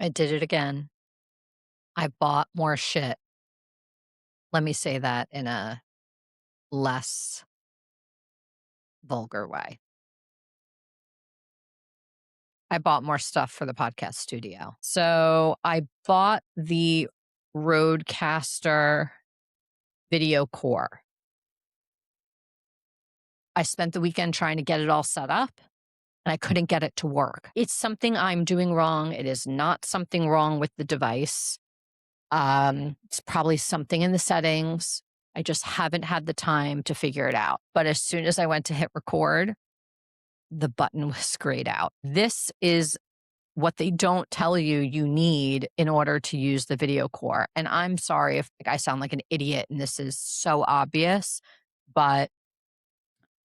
I did it again. I bought more shit. Let me say that in a less vulgar way. I bought more stuff for the podcast studio. So I bought the Rodecaster video core. I spent the weekend trying to get it all set up and I couldn't get it to work. It's something I'm doing wrong. It is not something wrong with the device. It's probably something in the settings. I just haven't had the time to figure it out. But as soon as I went to hit record, the button was grayed out. This is what they don't tell you you need in order to use the video core. And I'm sorry if I sound like an idiot and this is so obvious, but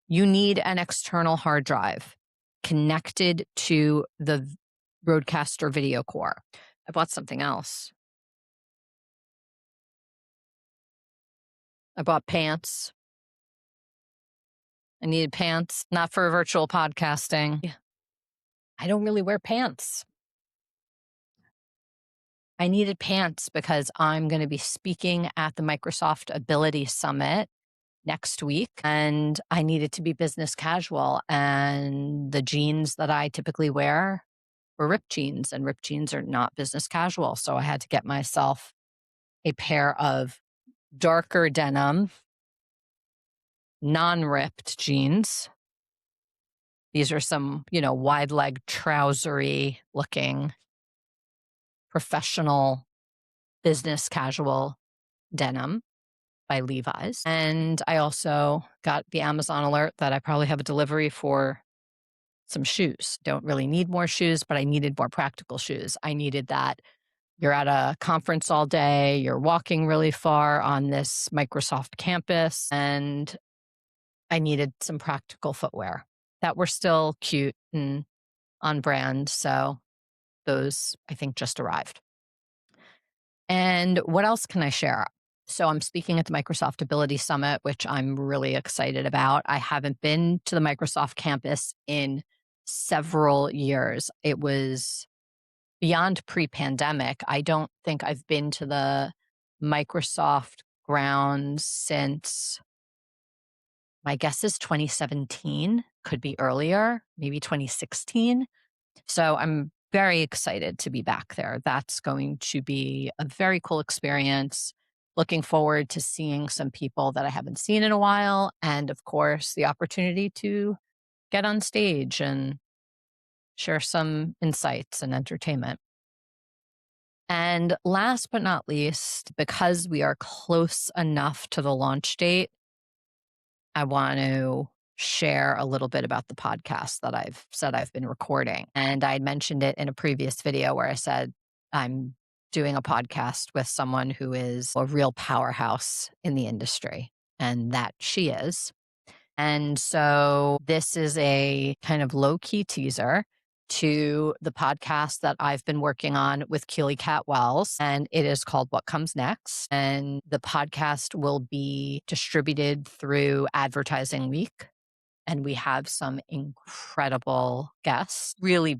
you need an external hard drive connected to the Rodecaster video core. I bought something else. I bought pants. I needed pants, not for virtual podcasting. Yeah. I don't really wear pants. I needed pants because I'm going to be speaking at the Microsoft Ability Summit next week, and I needed to be business casual. And the jeans that I typically wear were ripped jeans, and ripped jeans are not business casual. So I had to get myself a pair of darker denim, non-ripped jeans. These are some, wide leg trousery looking professional business casual denim by Levi's. And I also got the Amazon alert that I probably have a delivery for some shoes. Don't really need more shoes, but I needed more practical shoes. I needed that. You're at a conference all day, you're walking really far on this Microsoft campus, and I needed some practical footwear that were still cute and on brand. So those, I think, just arrived. And what else can I share? So I'm speaking at the Microsoft Ability Summit, which I'm really excited about. I haven't been to the Microsoft campus in several years. It was beyond pre-pandemic. I don't think I've been to the Microsoft grounds since, my guess is 2017, could be earlier, maybe 2016. So I'm very excited to be back there. That's going to be a very cool experience. Looking forward to seeing some people that I haven't seen in a while. And of course, the opportunity to get on stage and share some insights and entertainment. And last but not least, because we are close enough to the launch date, I want to share a little bit about the podcast that I've said I've been recording. And I mentioned it in a previous video where I said I'm doing a podcast with someone who is a real powerhouse in the industry, and that she is. And so this is a kind of low-key teaser to the podcast that I've been working on with Keely Cat Wells, and it is called What Comes Next. And the podcast will be distributed through Advertising Week. And we have some incredible guests, really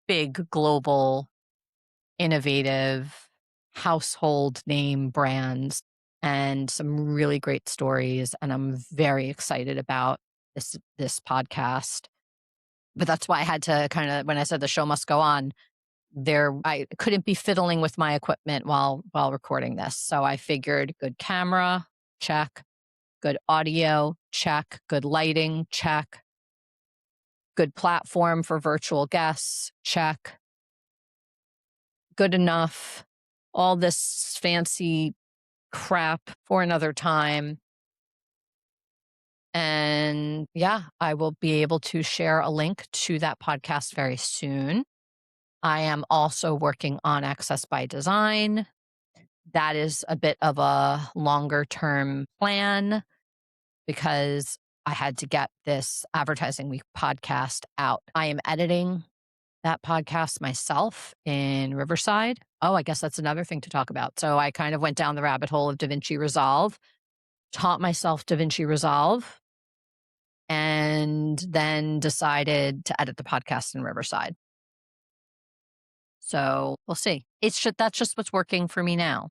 big, global, innovative, household name brands, and some really great stories. And I'm very excited about this podcast. But that's why I had to kind of, when I said the show must go on, I couldn't be fiddling with my equipment while recording this. So I figured good camera, check. Good audio, check. Good lighting, check. Good platform for virtual guests, check. Good enough. All this fancy crap for another time. And yeah, I will be able to share a link to that podcast very soon. I am also working on Access by Design. That is a bit of a longer term plan because I had to get this Advertising Week podcast out. I am editing that podcast myself in Riverside. Oh, I guess that's another thing to talk about. So I kind of went down the rabbit hole of DaVinci Resolve, taught myself DaVinci Resolve, and then decided to edit the podcast in Riverside. So we'll see. That's just what's working for me now.